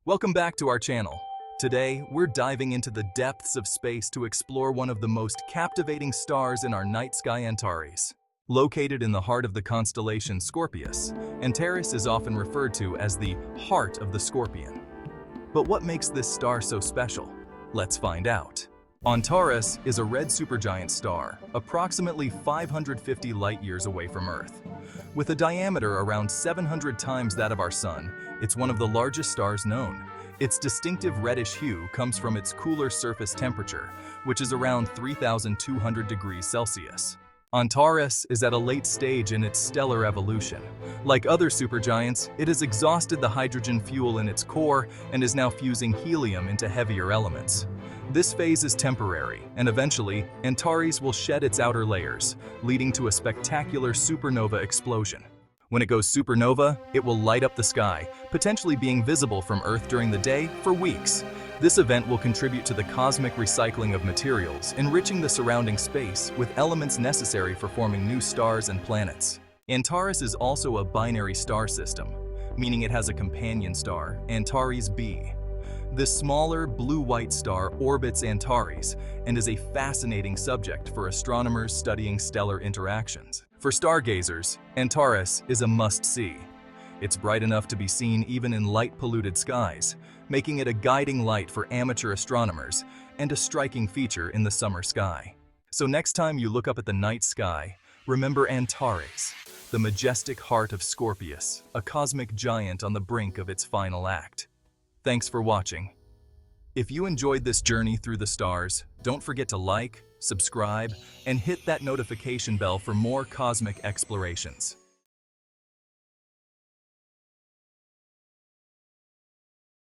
Welcome back to our channel. Today, we're diving into the depths of space to explore one of the most captivating stars in our night sky, Antares. Located in the heart of the constellation Scorpius, Antares is often referred to as the heart of the Scorpion. But what makes this star so special? Let's find out. Antares is a red supergiant star, approximately 550 light-years away from Earth. With a diameter around 700 times that of our Sun, it's one of the largest stars known. Its distinctive reddish hue comes from its cooler surface temperature, which is around 3,200 degrees Celsius. Antares is at a late stage in its stellar evolution. Like other supergiants, it has exhausted the hydrogen fuel in its core and is now fusing helium into heavier elements. This phase is temporary, and eventually, Antares will shed its outer layers, leading to a spectacular supernova explosion. When it goes supernova, it will light up the sky, potentially being visible from Earth during the day for weeks. This event will contribute to the cosmic recycling of materials, enriching the surrounding space with elements necessary for forming new stars and planets. Antares is also a binary star system, meaning it has a companion star, Antares B. This smaller, blue-white star orbits Antares and is a fascinating subject for astronomers studying stellar interactions. For stargazers, Antares is a must-see. It's bright enough to be seen even in light-polluted skies, making it a guiding light for amateur astronomers and a striking feature in the summer sky. So next time you look up at the night sky, remember Antares, the majestic heart of Scorpius, a cosmic giant on the brink of its final act. Thanks for watching. If you enjoyed this journey through the stars, don't forget to like, subscribe, and hit that notification bell for more cosmic explorations.